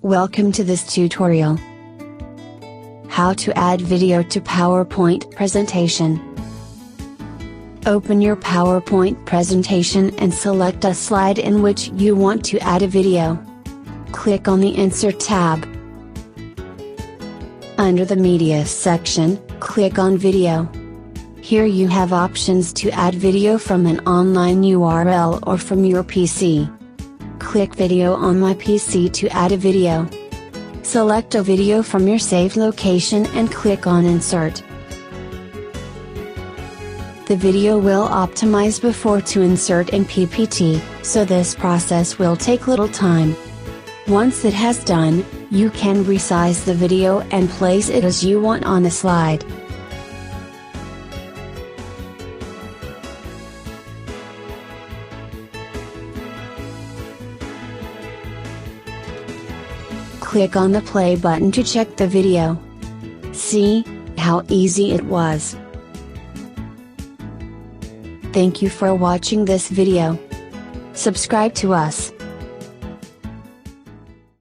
Welcome to this tutorial. How to add video to PowerPoint presentation. Open your PowerPoint presentation and select a slide in which you want to add a video. Click on the Insert tab. Under the Media section, click on Video. Here you have options to add video from an online URL or from your PC. Click Video on my PC to add a video. Select a video from your saved location and click on Insert. The video will optimize before to insert in PPT, so this process will take little time. Once it has done, you can resize the video and place it as you want on a slide. Click on the play button to check the video. See how easy it was. Thank you for watching this video. Subscribe to us.